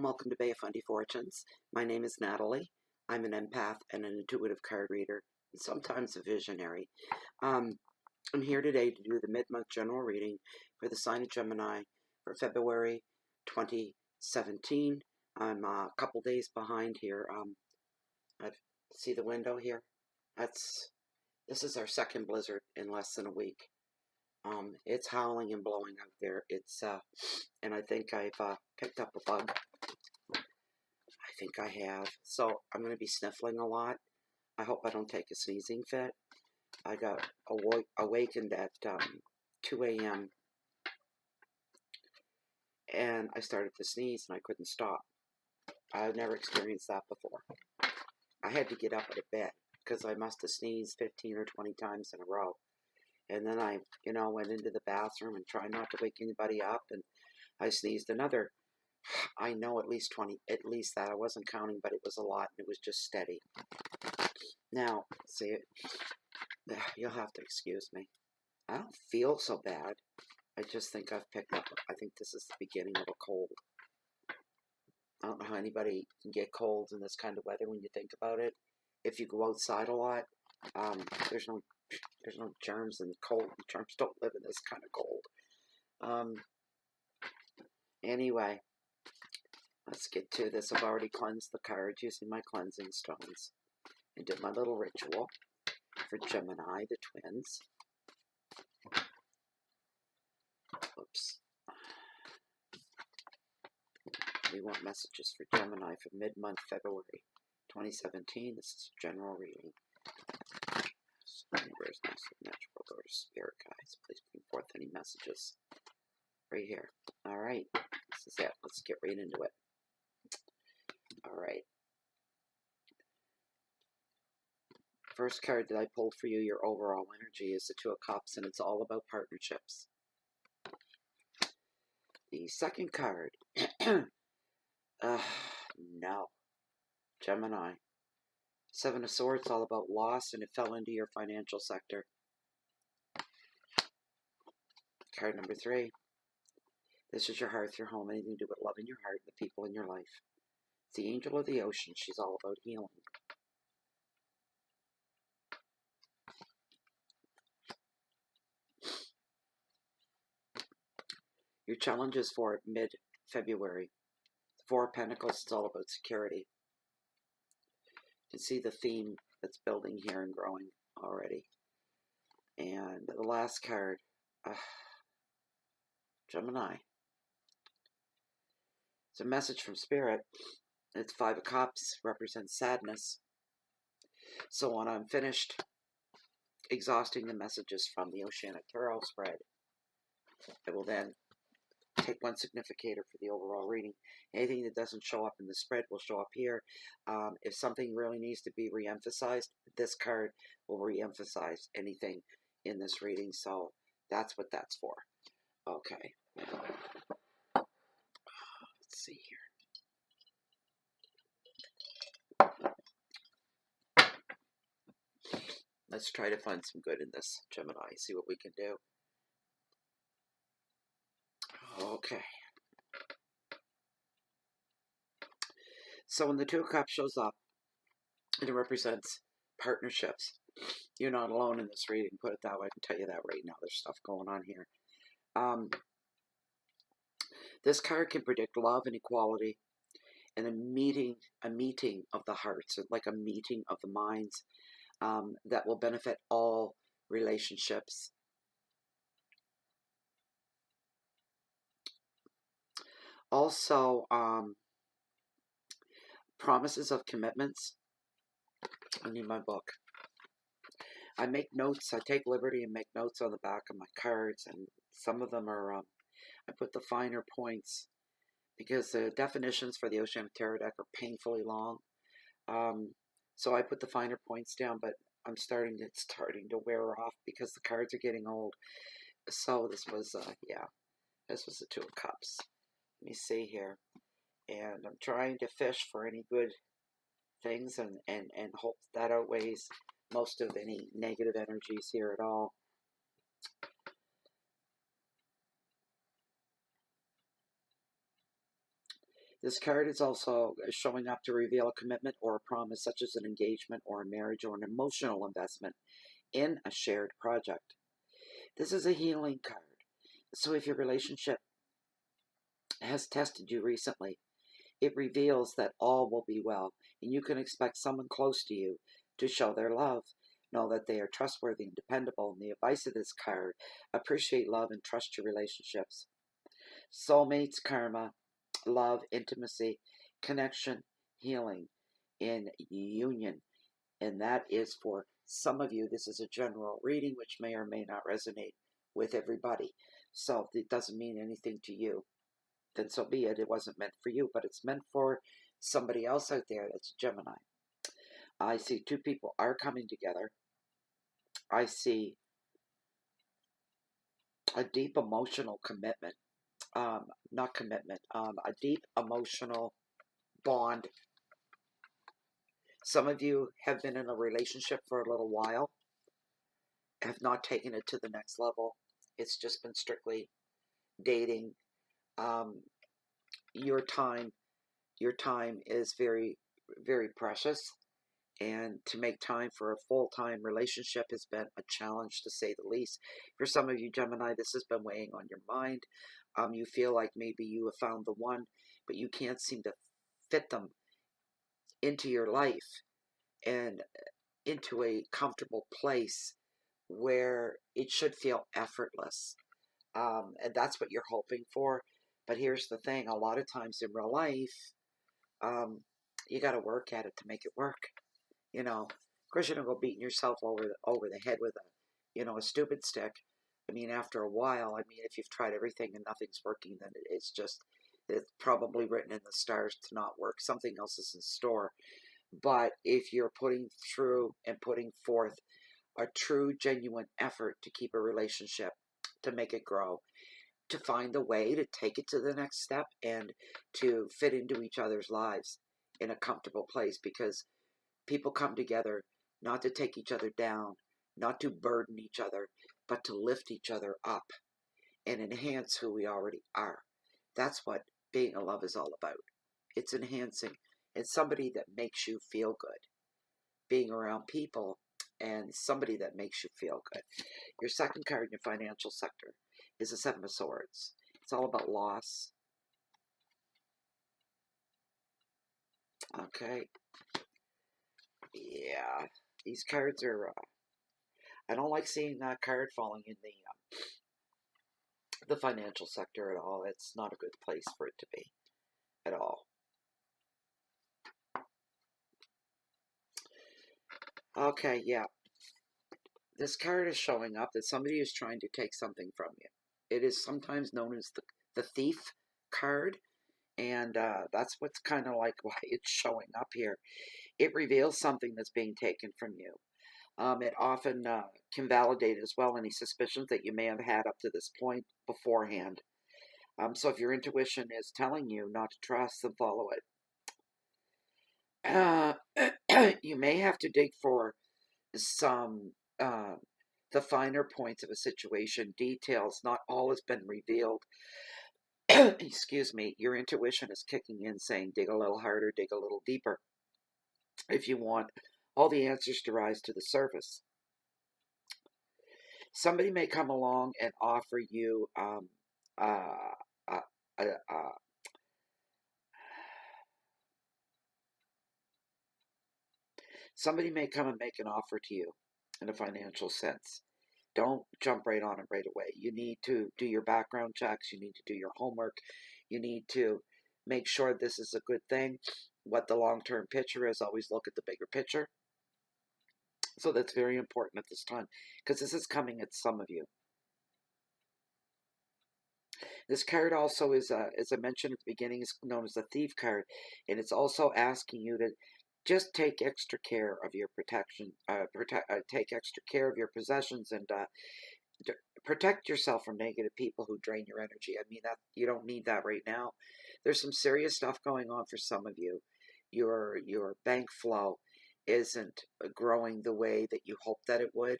and welcome to Bay of Fundy Fortunes. My name is Natalie. I'm an empath and an intuitive card reader, and sometimes a visionary. I'm here today to do the mid-month general reading for the sign of Gemini for February 2017. I'm a couple days behind here. See the window here? This is our second blizzard in less than a week. It's howling and blowing out there. And I think I've picked up a bug. I think I have. So I'm going to be sniffling a lot. I hope I don't take a sneezing fit. I got awakened at 2 a.m. and I started to sneeze and I couldn't stop. I've never experienced that before. I had to get up out of bed because I must have sneezed 15 or 20 times in a row. And then I, went into the bathroom and tried not to wake anybody up, and I sneezed another, I know at least 20, at least that. I wasn't counting, but it was a lot, and it was just steady. Now, see, you'll have to excuse me. I don't feel so bad. I just think I've picked up, I think this is the beginning of a cold. I don't know how anybody can get colds in this kind of weather when you think about it. If you go outside a lot, there's no germs in the cold. The germs don't live in this kind of cold. Anyway, let's get to this. I've already cleansed the cards using my cleansing stones. I did my little ritual for Gemini, the twins. Oops. We want messages for Gemini for mid-month February 2017. This is a general reading. Where's my signature? We'll go to Spirit, guys. Please bring forth any messages. Right here. Alright. This is it. Let's get right into it. Alright. First card that I pulled for you, your overall energy, is the Two of Cups, and it's all about partnerships. The second card, no. Gemini. Seven of Swords, all about loss, and it fell into your financial sector. Card number 3. This is your hearth, your home, anything to do with love in your heart, the people in your life. It's the Angel of the Ocean. She's all about healing. Your challenges for mid-February. The Four of Pentacles, it's all about security. You can see the theme that's building here and growing already. And the last card, Gemini. It's a message from Spirit. It's 5 of Cups, represents sadness. So when I'm finished exhausting the messages from the Oceanic Tarot spread, I will then take one significator for the overall reading. Anything that doesn't show up in the spread will show up here. If something really needs to be re-emphasized, this card will re-emphasize anything in this reading. So that's what that's for. Okay. Let's see here. Let's try to find some good in this, Gemini. See what we can do. Okay. So when the Two of Cups shows up, it represents partnerships. You're not alone in this reading, put it that way. I can tell you that right now. There's stuff going on here. This card can predict love and equality and a meeting of the hearts, like a meeting of the minds that will benefit all relationships. Also, promises of commitments. I need my book. I make notes. I take liberty and make notes on the back of my cards, and some of them are, I put the finer points because the definitions for the Oceanic Tarot deck are painfully long. So I put the finer points down, but it's starting to wear off because the cards are getting old. So this was, this was the Two of Cups. Let me see here. And I'm trying to fish for any good things and hope that outweighs most of any negative energies here at all. This card is also showing up to reveal a commitment or a promise, such as an engagement or a marriage or an emotional investment in a shared project. This is a healing card. So if your relationship has tested you recently, it reveals that all will be well, and you can expect someone close to you to show their love. Know that they are trustworthy and dependable. And the advice of this card: appreciate love and trust your relationships. Soulmates, karma, love, intimacy, connection, healing, in union. And that is for some of you. This is a general reading which may or may not resonate with everybody. So if it doesn't mean anything to you, then so be it. It wasn't meant for you, but it's meant for somebody else out there that's a Gemini. I see two people are coming together. I see a deep emotional commitment. Not commitment, a deep emotional bond. Some of you have been in a relationship for a little while, have not taken it to the next level. It's just been strictly dating. Um, your time is very, very precious. And to make time for a full-time relationship has been a challenge, to say the least. For some of you, Gemini, this has been weighing on your mind. You feel like maybe you have found the one, but you can't seem to fit them into your life and into a comfortable place where it should feel effortless. And that's what you're hoping for. But here's the thing: a lot of times in real life, you got to work at it to make it work. You know, of course, you don't go beating yourself over the head with a stupid stick. I mean, after a while, I mean, if you've tried everything and nothing's working, then it's probably written in the stars to not work. Something else is in store. But if you're putting through and putting forth a true, genuine effort to keep a relationship, to make it grow, to find the way to take it to the next step and to fit into each other's lives in a comfortable place, because people come together not to take each other down, not to burden each other, but to lift each other up and enhance who we already are. That's what being in love is all about. It's enhancing. It's somebody that makes you feel good. Being around people and somebody that makes you feel good. Your second card in your financial sector is the Seven of Swords. It's all about loss. Okay. Yeah. These cards are... I don't like seeing that card falling in the financial sector at all. It's not a good place for it to be at all. Okay, yeah. This card is showing up that somebody is trying to take something from you. It is sometimes known as the thief card, and that's what's kind of like why it's showing up here. It reveals something that's being taken from you. It often can validate as well any suspicions that you may have had up to this point beforehand. So if your intuition is telling you not to trust, then follow it. You may have to dig for some the finer points of a situation, details. Not all has been revealed. Excuse me. Your intuition is kicking in, saying, dig a little harder, dig a little deeper, if you want all the answers to rise to the surface. Somebody may come along and offer you uh, uh, uh, somebody may come and make an offer to you in a financial sense. Don't jump right on it right away. You need to do your background checks. You need to do your homework. You need to make sure this is a good thing. What the long-term picture is, always look at the bigger picture. So that's very important at this time, because this is coming at some of you. This card also is, as I mentioned at the beginning, is known as the Thief card, and it's also asking you to just take extra care of your protection, take extra care of your possessions, and protect yourself from negative people who drain your energy. I mean, that you don't need that right now. There's some serious stuff going on for some of you. Your bank flow isn't growing the way that you hoped that it would.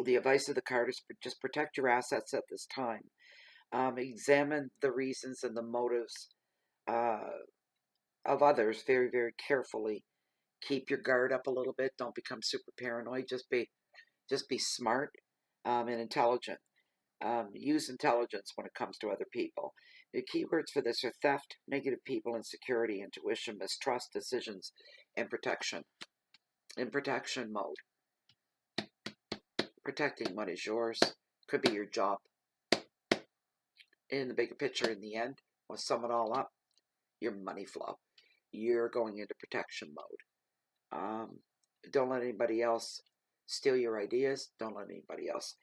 The advice of the card is just protect your assets at this time. Examine the reasons and the motives of others very, very carefully. Keep your guard up a little bit. Don't become super paranoid. Just be smart and intelligent. Use intelligence when it comes to other people. The keywords for this are theft, negative people, insecurity, intuition, mistrust, decisions, and protection. In protection mode, protecting what is yours could be your job. In the bigger picture, in the end, we'll sum it all up, your money flow. You're going into protection mode. Don't let anybody else steal your ideas. Don't let anybody else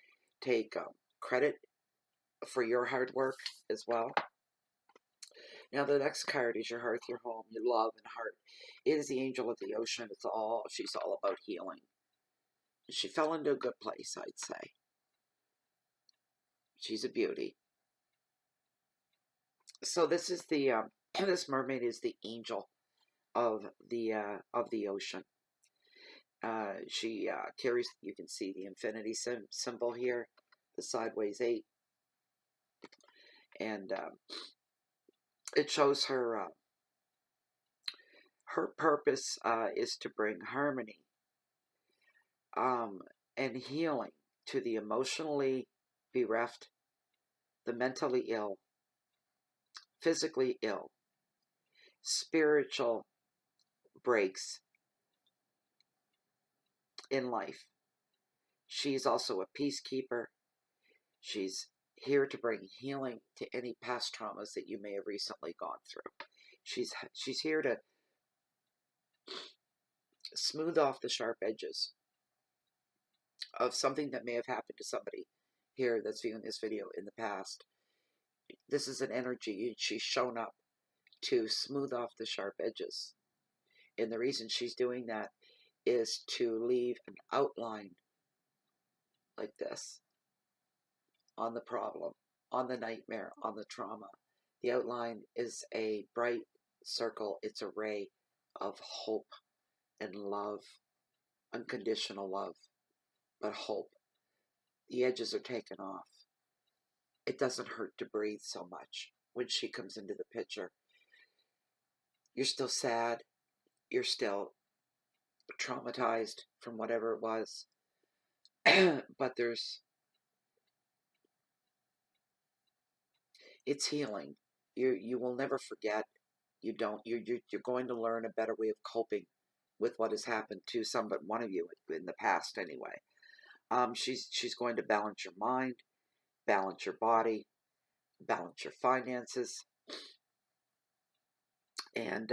take credit for your hard work as well. Now the next card is your hearth, your home, your love and heart. It is the angel of the ocean. She's all about healing. She fell into a good place, I'd say. She's a beauty. So this is this mermaid is the angel of the ocean. She carries, you can see the infinity symbol here, the sideways 8, and it shows her her purpose is to bring harmony and healing to the emotionally bereft, the mentally ill, physically ill, spiritual breaks in life. She's also a peacekeeper. She's here to bring healing to any past traumas that you may have recently gone through. She's here to smooth off the sharp edges of something that may have happened to somebody here that's viewing this video in the past. This is an energy. She's shown up to smooth off the sharp edges. And the reason she's doing that is to leave an outline like this on the problem, on the nightmare, on the trauma. The outline is a bright circle. It's a ray of hope and love, unconditional love, but hope. The edges are taken off. It doesn't hurt to breathe so much when she comes into the picture. You're still sad. You're still traumatized from whatever it was. But it's healing. You will never forget. You're going to learn a better way of coping with what has happened to some but one of you in the past anyway. She's going to balance your mind, balance your body, balance your finances, and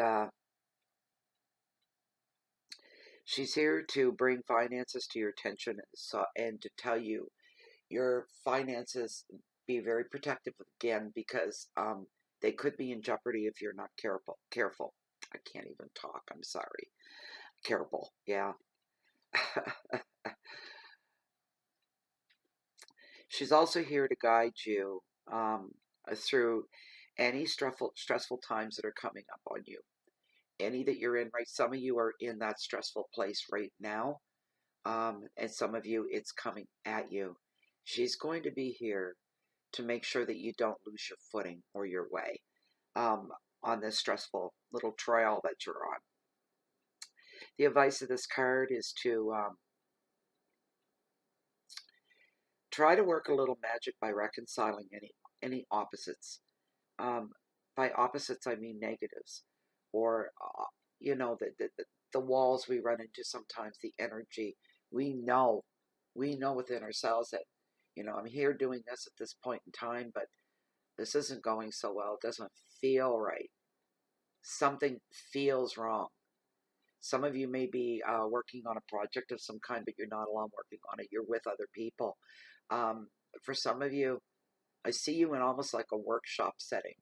she's here to bring finances to your attention and to tell you your finances, be very protective again, because they could be in jeopardy if you're not careful. I can't even talk. I'm sorry. Careful. Yeah. She's also here to guide you through any stressful times that are coming up on you. Any that you're in, right? Some of you are in that stressful place right now. And some of you, it's coming at you. She's going to be here to make sure that you don't lose your footing or your way on this stressful little trail that you're on. The advice of this card is to try to work a little magic by reconciling any opposites. By opposites, I mean negatives, or the walls we run into sometimes, the energy. We know within ourselves that, I'm here doing this at this point in time, but this isn't going so well. It doesn't feel right. Something feels wrong. Some of you may be working on a project of some kind, but you're not alone working on it. You're with other people. For some of you, I see you in almost like a workshop setting.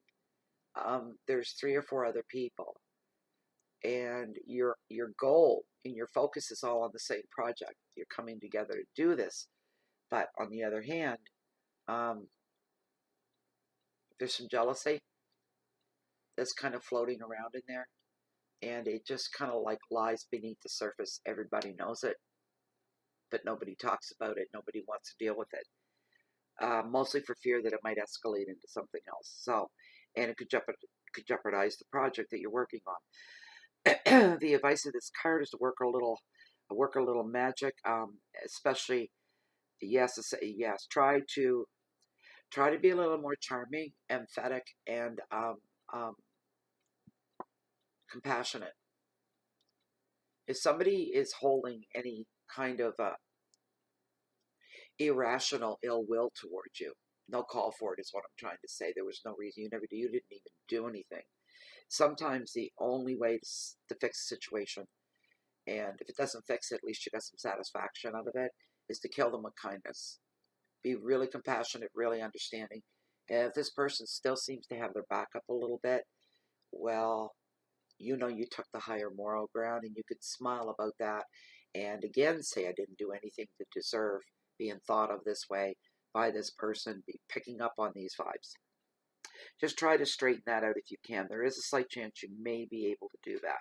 There's 3 or 4 other people, and your goal and your focus is all on the same project. You're coming together to do this, but on the other hand, there's some jealousy that's kind of floating around in there, and it just kind of like lies beneath the surface. Everybody knows it, but nobody talks about it. Nobody wants to deal with it, mostly for fear that it might escalate into something else. So, and it could could jeopardize the project that you're working on. The advice of this card is to work a little magic, especially yes, yes. Try to be a little more charming, emphatic, and compassionate. If somebody is holding any kind of irrational ill will towards you, no call for it is what I'm trying to say. There was no reason. You didn't even do anything. Sometimes the only way to fix a situation, and if it doesn't fix it, at least you got some satisfaction out of it, is to kill them with kindness. Be really compassionate, really understanding. And if this person still seems to have their back up a little bit, well, you know you took the higher moral ground, and you could smile about that and again say, I didn't do anything to deserve being thought of this way by this person, be picking up on these vibes. Just try to straighten that out if you can. There is a slight chance you may be able to do that.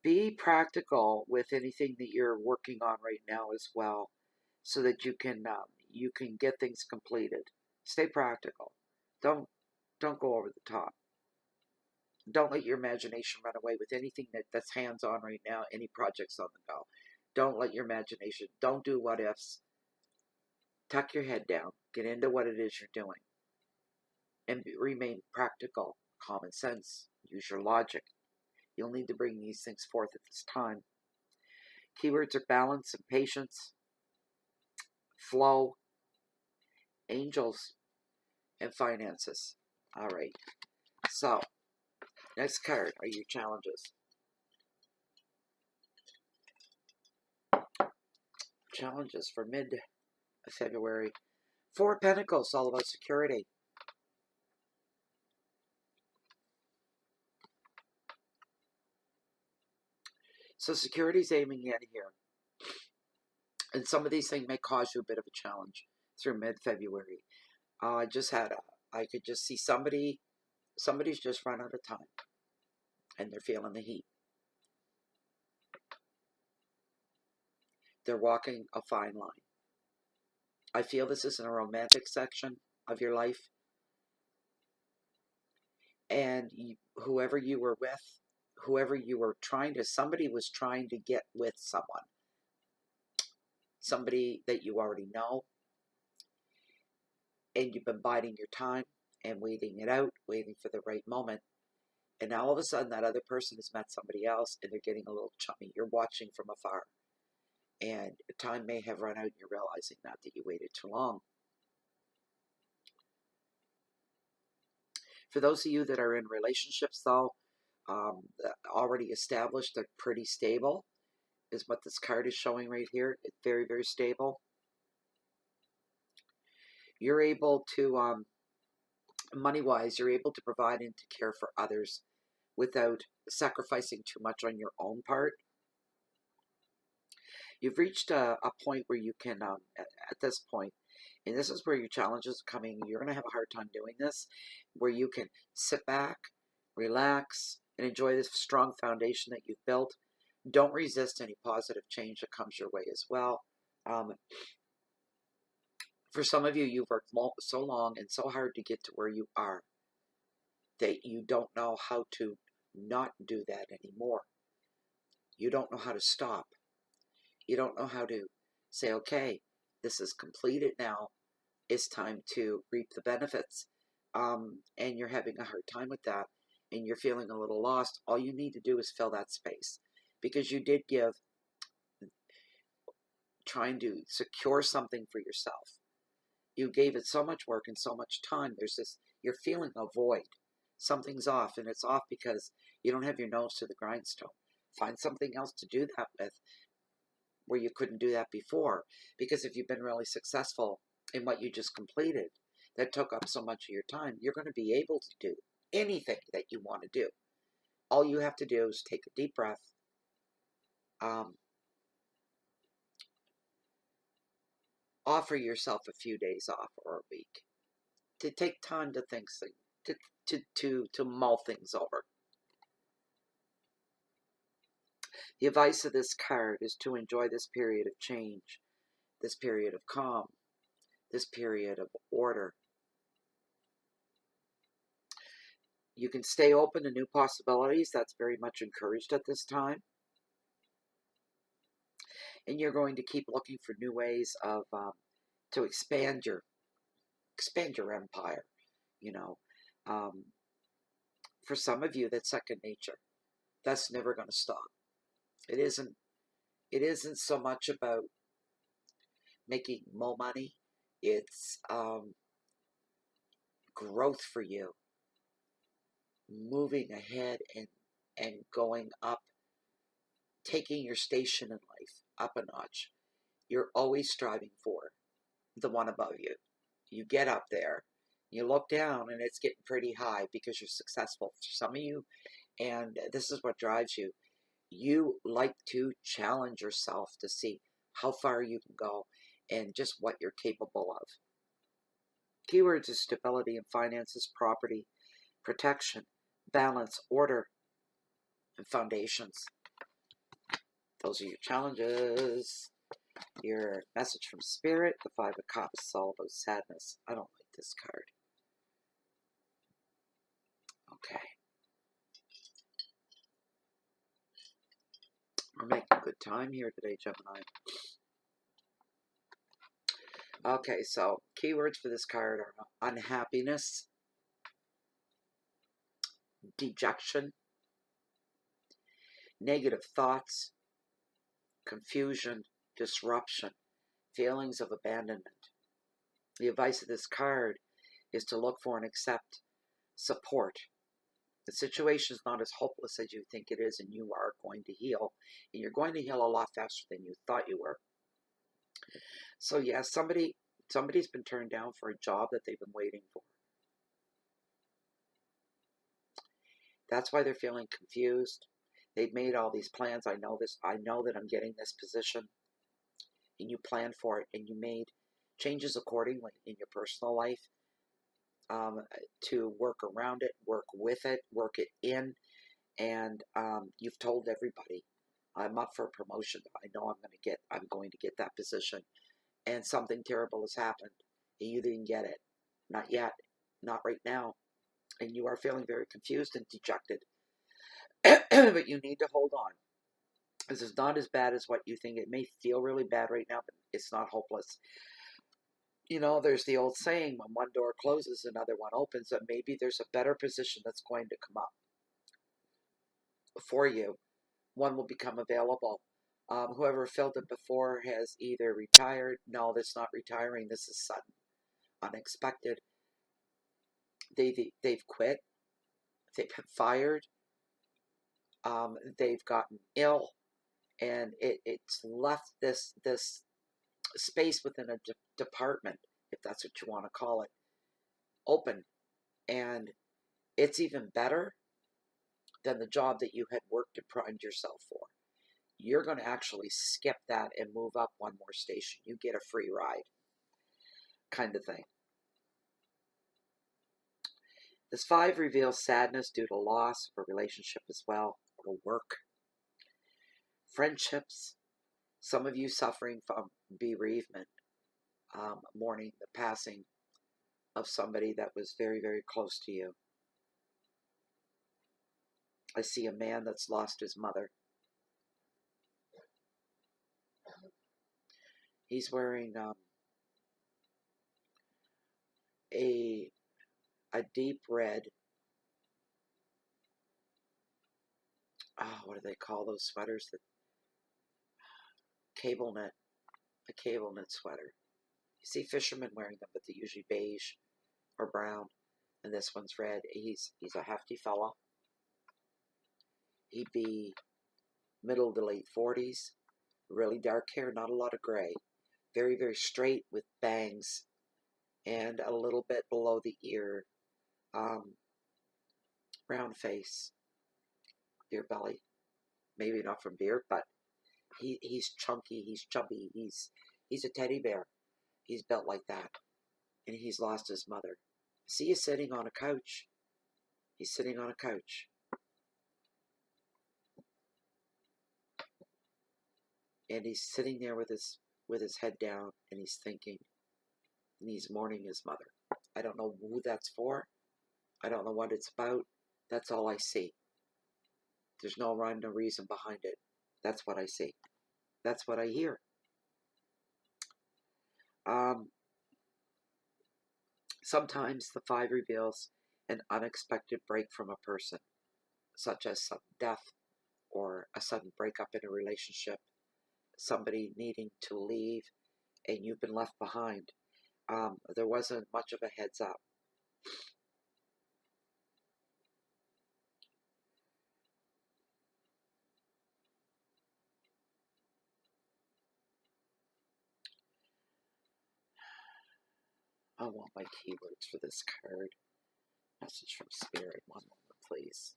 Be practical with anything that you're working on right now as well, so that you can get things completed. Stay practical. Don't go over the top. Don't let your imagination run away with anything that's hands-on right now, any projects on the go. Don't let your imagination, don't do what ifs. Tuck your head down. Get into what it is you're doing. And remain practical, common sense. Use your logic. You'll need to bring these things forth at this time. Keywords are balance and patience, flow, angels, and finances. All right. So, next card are your challenges. Challenges for mid-February. Four of Pentacles, all about security. So security's aiming in here. And some of these things may cause you a bit of a challenge through mid-February. I could just see somebody's just run out of time. And they're feeling the heat. They're walking a fine line. I feel this is in a romantic section of your life. And whoever you were with, somebody was trying to get with someone. Somebody that you already know. And you've been biding your time and waiting it out, waiting for the right moment. And now all of a sudden that other person has met somebody else and they're getting a little chummy. You're watching from afar. And time may have run out and you're realizing that you waited too long. For those of you that are in relationships, though, already established, they're pretty stable, is what this card is showing right here. It's very, very stable. You're able to, money-wise, you're able to provide and to care for others without sacrificing too much on your own part. You've reached a point where you can, at this point, and this is where your challenges are coming. You're going to have a hard time doing this, where you can sit back, relax, and enjoy this strong foundation that you've built. Don't resist any positive change that comes your way as well. For some of you, you've worked so long and so hard to get to where you are that you don't know how to not do that anymore. You don't know how to stop. You don't know how to say, okay, this is completed now. It's time to reap the benefits. And you're having a hard time with that. And you're feeling a little lost. All you need to do is fill that space. Because you did give, trying to secure something for yourself. You gave it so much work and so much time. There's this, you're feeling a void. Something's off, and it's off because you don't have your nose to the grindstone. Find something else to do that with where you couldn't do that before. Because if you've been really successful in what you just completed, that took up so much of your time, you're going to be able to do anything that you want to do. All you have to do is take a deep breath. Offer yourself a few days off or a week to take time to think, to mull things over. The advice of this card is to enjoy this period of change, this period of calm, this period of order. You can stay open to new possibilities. That's very much encouraged at this time. And you're going to keep looking for new ways of to expand your empire. You know, for some of you, that's second nature. That's never going to stop. It isn't so much about making more money. It's growth for you, moving ahead and going up, taking your station in life up a notch. You're always striving for the one above you. You get up there, you look down, and it's getting pretty high because you're successful. For some of you, and this is what drives you, you like to challenge yourself to see how far you can go and just what you're capable of. Keywords is stability and finances, property, protection, balance, order, and foundations. Those are your challenges. Your message from Spirit, the Five of Cups, is all about sadness. I don't like this card. Okay. We're making good time here today, Gemini. Okay, so keywords for this card are unhappiness, dejection, negative thoughts, confusion, disruption, feelings of abandonment. The advice of this card is to look for and accept support. The situation is not as hopeless as you think it is, and you are going to heal. And you're going to heal a lot faster than you thought you were. So yeah, somebody's been turned down for a job that they've been waiting for. That's why they're feeling confused. They've made all these plans. I know this. I know that I'm getting this position. And you planned for it, and you made changes accordingly in your personal life to work around it, work with it, work it in. And you've told everybody, I'm up for a promotion. I know I'm going to get that position. And something terrible has happened, and you didn't get it. Not yet. Not right now. And you are feeling very confused and dejected. But you need to hold on. This is not as bad as what you think. It may feel really bad right now, but it's not hopeless. You know, there's the old saying, when one door closes, another one opens, and maybe there's a better position that's going to come up for you. One will become available. Whoever filled it before has either retired. No, that's not retiring. This is sudden, unexpected. They've quit. They've been fired. They've gotten ill, and it's left this space within a department, if that's what you want to call it, open. And it's even better than the job that you had worked and primed yourself for. You're going to actually skip that and move up one more station. You get a free ride, kind of thing. This 5 reveals sadness due to loss of a relationship as well, or work. Friendships. Some of you suffering from bereavement, mourning the passing of somebody that was very, very close to you. I see a man that's lost his mother. He's wearing a deep red, what do they call those sweaters? A cable knit sweater. You see fishermen wearing them, but they're usually beige or brown, and this one's red. He's a hefty fella. He'd be middle to late 40s, really dark hair, not a lot of gray. Very, very straight with bangs and a little bit below the ear. Round face, beer belly. Maybe not from beer, but he's chunky, he's chubby, he's a teddy bear. He's built like that. And he's lost his mother. See you sitting on a couch. He's sitting on a couch. And he's sitting there with his head down, and he's thinking, and he's mourning his mother. I don't know who that's for. I don't know what it's about. That's all I see. There's no rhyme, no reason behind it. That's what I see. That's what I hear. Sometimes the 5 reveals an unexpected break from a person, such as sudden death or a sudden breakup in a relationship, somebody needing to leave, and you've been left behind. There wasn't much of a heads up. I want my keywords for this card. Message from Spirit. One moment, please.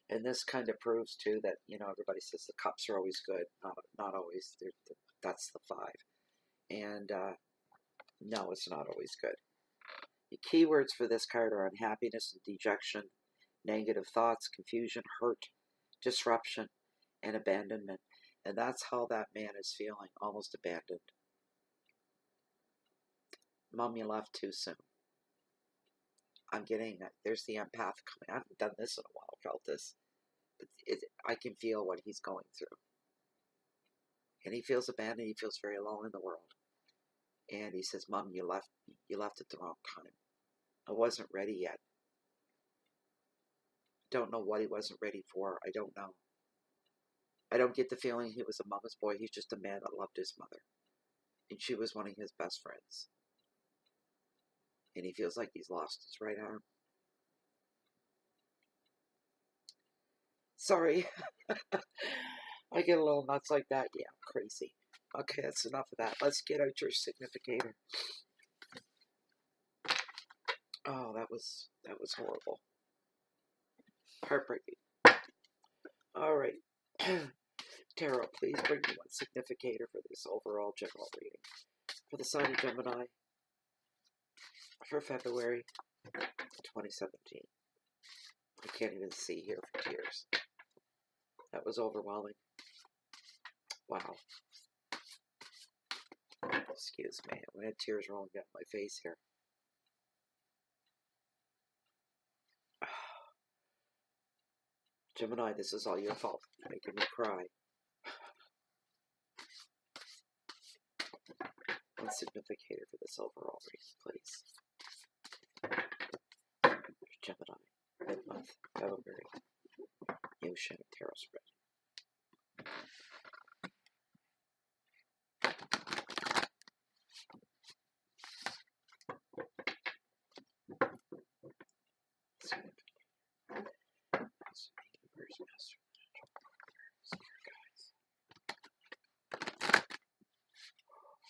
And this kind of proves, too, that, everybody says the cups are always good. Not always. That's the 5. And, no, it's not always good. The keywords for this card are unhappiness and dejection, negative thoughts, confusion, hurt, disruption, and abandonment. And that's how that man is feeling, almost abandoned. Mom, you left too soon. I'm getting that. There's the empath coming. I haven't done this in a while, felt this. But I can feel what he's going through. And he feels abandoned. He feels very alone in the world. And he says, Mom, you left at the wrong time. I wasn't ready yet. Don't know what he wasn't ready for. I don't know. I don't get the feeling he was a mama's boy. He's just a man that loved his mother. And she was one of his best friends. And he feels like he's lost his right arm. Sorry. I get a little nuts like that. Yeah, I'm crazy. Okay, that's enough of that. Let's get out your significator. Oh, that was horrible. Heartbreaking. All right. Tarot, please bring me one significator for this overall general reading. For the sign of Gemini for February 2017. I can't even see here for tears. That was overwhelming. Wow. Excuse me. I'm going to have tears rolling down my face here. Gemini, this is all your fault. You're making me cry. One significator for this overall reading, please. Gemini, mid-month, February, new Shannon Tarot spread.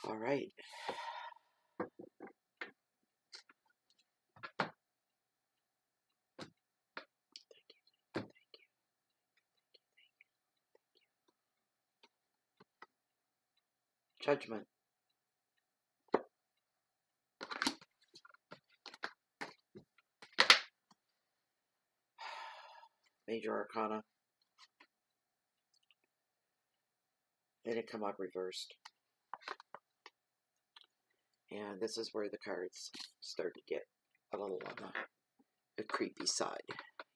All right. Judgment. Major Arcana. Then it come up reversed. And this is where the cards start to get a little on the creepy side.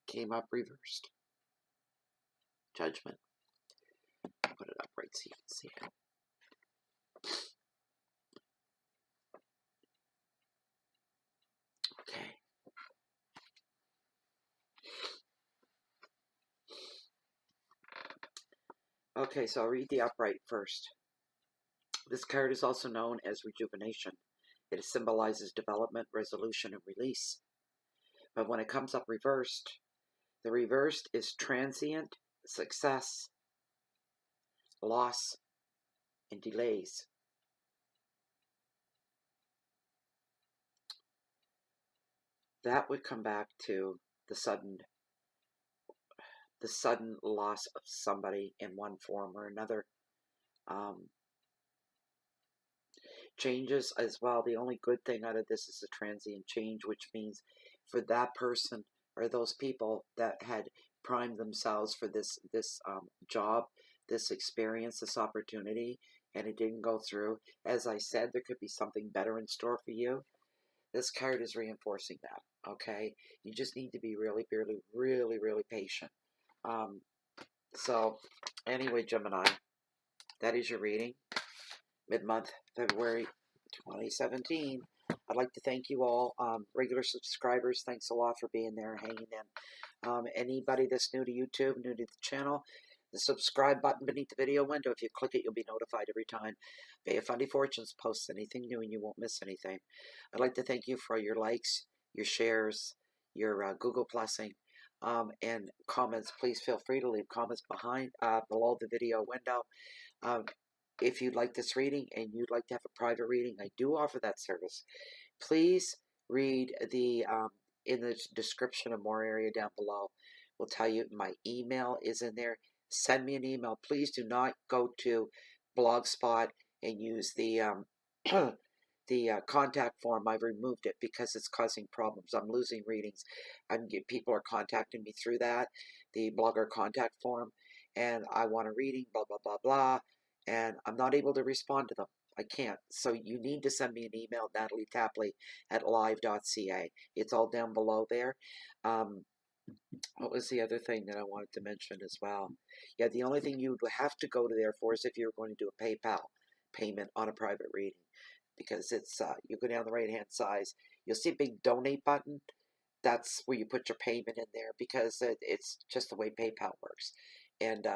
Came up reversed. Judgment. Put it up right so you can see it. Okay. Okay, so I'll read the upright first. This card is also known as rejuvenation. It symbolizes development, resolution, and release. But when it comes up reversed, the reversed is transient, success, loss, and delays. That would come back to the sudden loss of somebody in one form or another. Changes as well. The only good thing out of this is a transient change, which means for that person or those people that had primed themselves for this job, this experience, this opportunity, and it didn't go through. As I said, there could be something better in store for you. This card is reinforcing that, okay? You just need to be really, really, really, really patient. So, anyway, Gemini, that is your reading. Mid-month, February 2017. I'd like to thank you all. Regular subscribers, thanks a lot for being there and hanging in. Anybody that's new to YouTube, new to the channel, the subscribe button beneath the video window, if you click it, you'll be notified every time Bay of Fundy Fortunes posts anything new and you won't miss anything. I'd like to thank you for your likes, your shares, your Google Plusing, and comments. Please feel free to leave comments below the video window. If you'd like this reading and you'd like to have a private reading, I do offer that service. Please read the in the description of more area down below. We'll tell you my email is in there. Send me an email. Please do not go to Blogspot and use the contact form. I've removed it because it's causing problems. I'm losing readings. People are contacting me through that, the blogger contact form, and I want a reading, blah, blah, blah, blah, and I'm not able to respond to them. I can't. So you need to send me an email, natalietapley@live.ca. It's all down below there. What was the other thing that I wanted to mention as well? Yeah, the only thing you would have to go to there for is if you're going to do a PayPal payment on a private reading. Because it's, you go down the right-hand side, you'll see a big donate button. That's where you put your payment in there because it's just the way PayPal works. And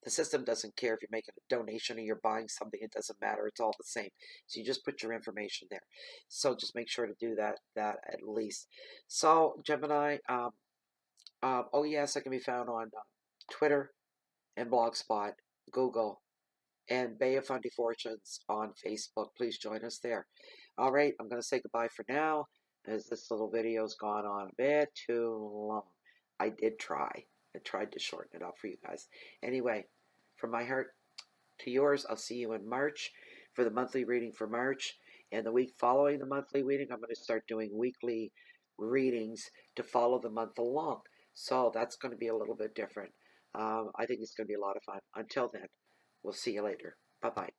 the system doesn't care if you're making a donation or you're buying something. It doesn't matter. It's all the same. So you just put your information there. So just make sure to do that at least. So Gemini, oh yes, I can be found on Twitter and Blogspot, Google, and Bay of Fundy Fortunes on Facebook. Please join us there. All right, I'm going to say goodbye for now, as this little video's gone on a bit too long. I did try. I tried to shorten it up for you guys. Anyway, from my heart to yours, I'll see you in March for the monthly reading for March. And the week following the monthly reading, I'm going to start doing weekly readings to follow the month along. So that's going to be a little bit different. I think it's going to be a lot of fun. Until then, we'll see you later. Bye-bye.